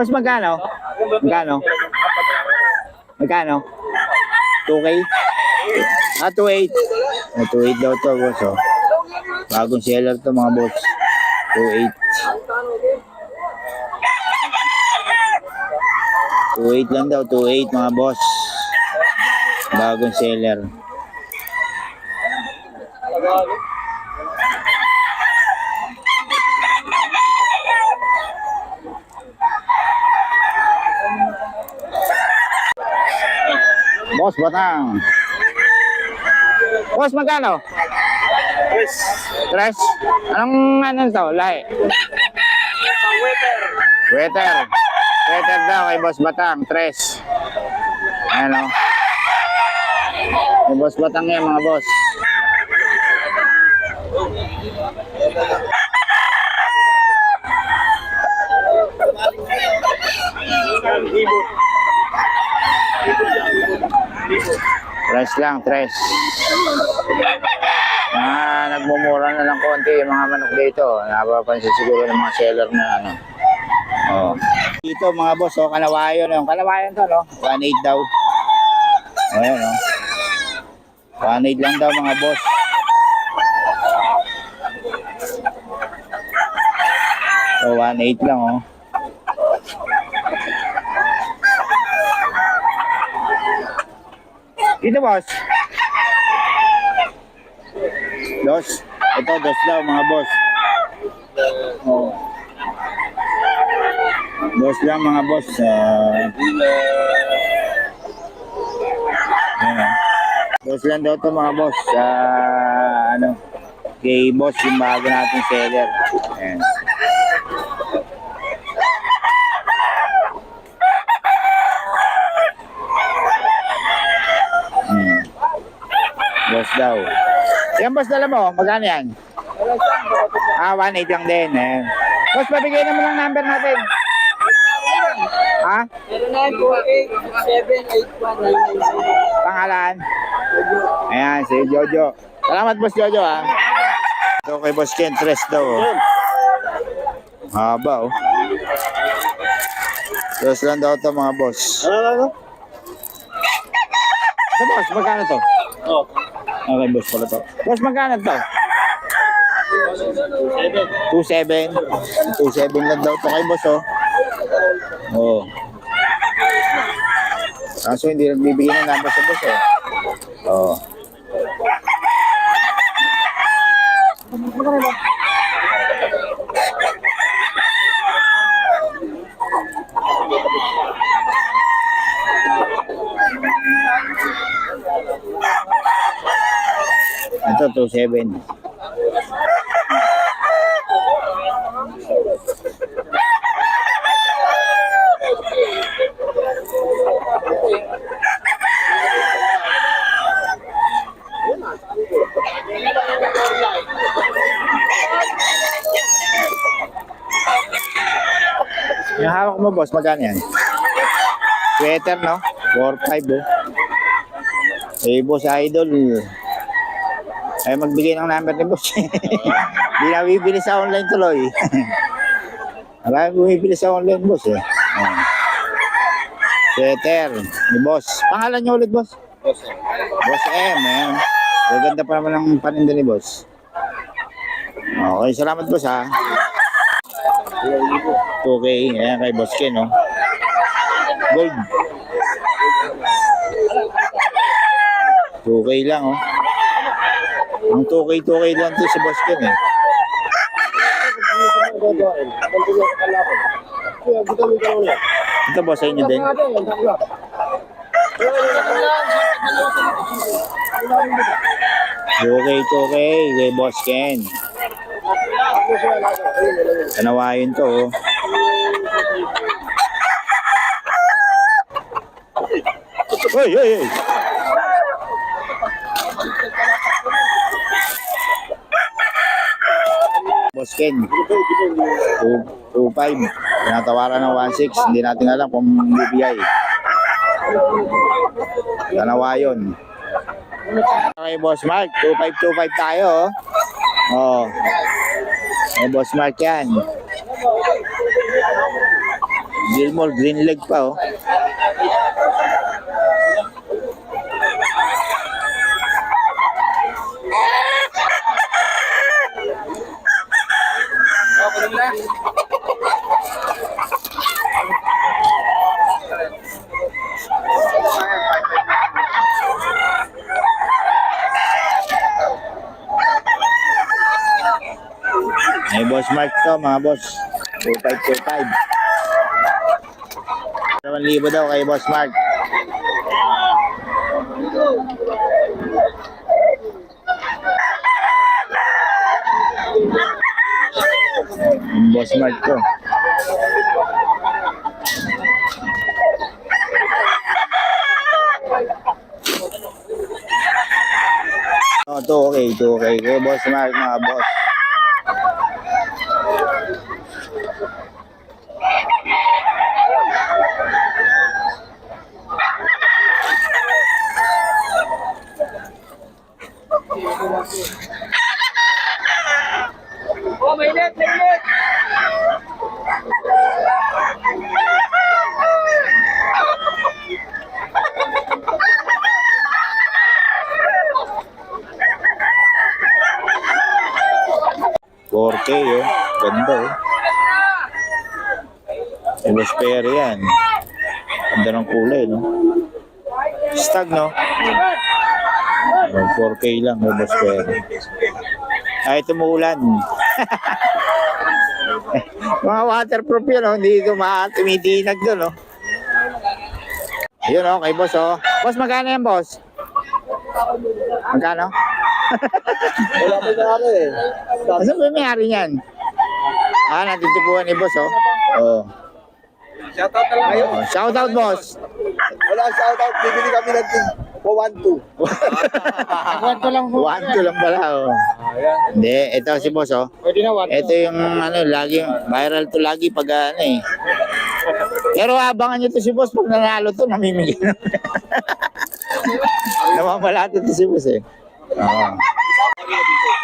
Boss, magkano? Magkano? Magkano? 2K? 2.8. 2.8 daw to, boss, oh. Bagong seller to, mga boss. 2.8. 2.8 lang daw, 2.8 mga boss. Bagong seller. Boss, batang. Boss, magkano? Tres. Anong ano to? Lahi? Weather. Weather daw kay Boss Batang. Tres. Ayan o. Kay Boss Batang yan, mga boss. Tres lang, tres. Nagmumura na lang konti yung mga manok dito. Napapansin siguro ng mga seller na ano. Oh. Dito mga boss, oh, kalawayan. Yung kalawayan to, no? 1.8 daw. Ayan, no? 1.8 lang daw mga boss. So, 1.8 lang, oh. Dito, boss. Dos. Ito, dos daw, mga boss. Oh. Dos lang, mga boss. Dos lang daw to, mga boss. Ano, kay boss, yung bago natin seller. Ayan. Boss daw. Yan, boss, dala mo. Magkano yan? 1.8 lang din. Ayan. Boss, pabigay naman lang number natin. Ha? 0948-781-990. Pangalan? Ayan, si Jojo. Salamat, boss Jojo, ha. Ito kay Boss Ken, tres daw. Oh. Haba, oh. Tres lang daw ito, mga boss. Ano? Ito, boss, magkano to? Oh. Okay, boss pala to. Boss, magkano to? 2.7. 2.7 lang daw to kay boss, oh. Oh. Kaso hindi nagbibigay ng number sa boss, eh. Oh. Ito, 2.7. Yung hawak mo, boss, magkano yan? Sweater, no? 4.5, oh. Eh, boss, idol. Ay, magbigay ng number ni boss. Hindi na bibili sa online tuloy. Marami bumibili sa online, boss, eh. Sweater ni boss. Pangalan niyo ulit, boss? Boss M. Boss M, ayan. Maganda pa naman ang paninda ni boss. Okay, salamat, boss, ha. Okay, ayan kay Boss Ken, no? Gold. 2K lang, oh. Ang 2K lang to si Boss Ken, eh. Ito, boss, sa inyo din. 2K kay Boss Ken. Kanawain to, oh. Hey! Boss Ken, 2.5. Tinatawaran ng 1.6. Hindi natin alam kung BBI. Kanawayon. Okay, Boss Mark, 2.5 tayo, oh. Oh, Boss Mark yan. Gilmore, green leg pa, oh. May boss Mark to, mga boss. 2525. 2,000 daw kay boss Mark. Boss Mark to. Oh, 2K, 2K. Kay boss Mark, mga boss. Oh, mainit, mainit! $4K, oh. Ganda, oh. Ulos pere yan. Ganda ng kulay, no? Stag, no? Oh, 4K lang, ulos pere. Ay, tumuulan. Mga waterproof yun, oh. Hindi tumitinag doon, oh. Yun, oh, kay boss, oh. Boss, magkano yan, boss? Magkano? Wala pa na ano eh. Saan ba may hari niyan? Ah, natitipuan ni boss, oh. Oh. Shoutout na lang kayo. Oh, shout out, boss. Wala shoutout, bibili kami ng 1-2. 1-2 lang po. 1-2 lang pala, oh. Hindi, ito si boss, oh. Pwede na 1-2. Ito yung ano, lagi, viral to lagi pag ano eh. Pero abangan nyo to si boss, pag nanalo to, namimigay na. Namamalato to si boss eh. Oo.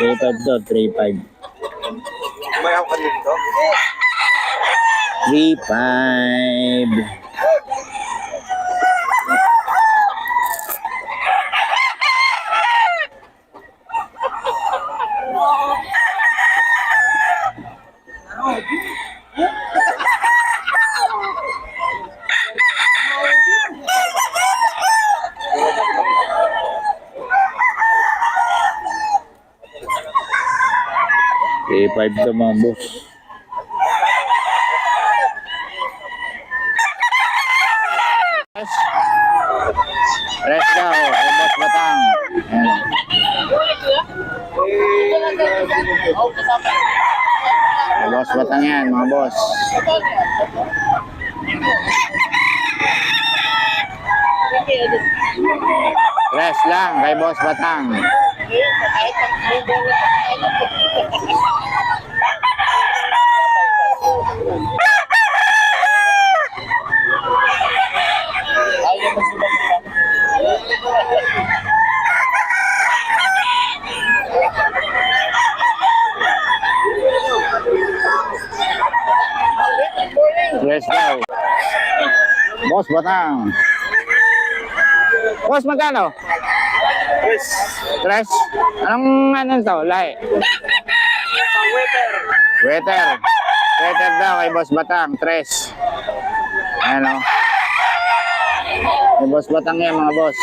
3-5 to, 3-5. May ako kanina dito? 3-5. K5 to mga boss. Rest daw, ay boss Batang. Ayan. Ay boss Batang yan mga boss. Rest lang kay boss Batang. Rest daw. Boss Batang. Boss, magkano? Tres. Anong ano to? Lahi? Waiter. Waiter daw kay Boss Batang. Tres. Ayan o. Kay Boss Batang yan mga boss.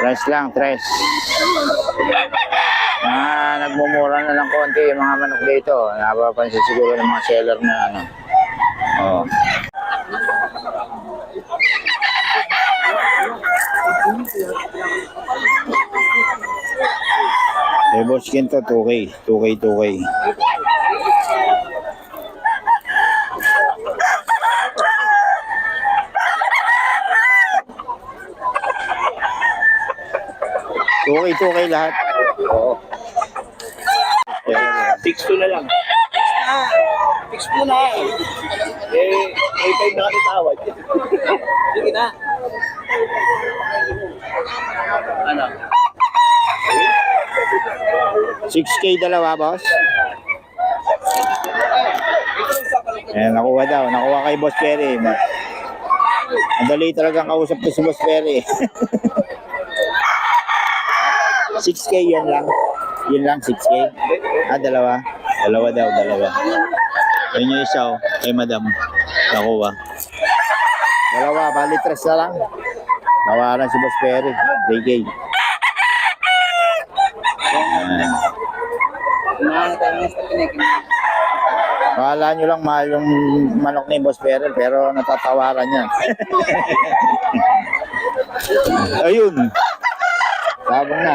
Tres lang, tres. Nagmumura na lang konti yung mga manok dito. Napapansin siguro ng mga seller na ano. Oh. Eh, boss Kinto, 2K. 2K, 2K. Okay lahat. Oo. 6-2 na lang. 6-2 6 po na. Eh, 5 na kami tawad. Sige na. Ano? 6K dalawa, boss. Ayan, nakuha daw. Nakuha kay Boss Perry. Ang dali talagang kausap ko si Boss Perry. 6K yan lang. Yun lang, 6K. Ah, dalawa. Dalawa daw, dalawa. Yun yung isa, oh. Kay Madam. Nakuha. Dalawa, bali 3 na lang. Nawaran si Boss Perry. 3K. Akala nyo lang mahal yung manok ni Boss Perry, pero natatawaran niya. Ayun. Sabang na.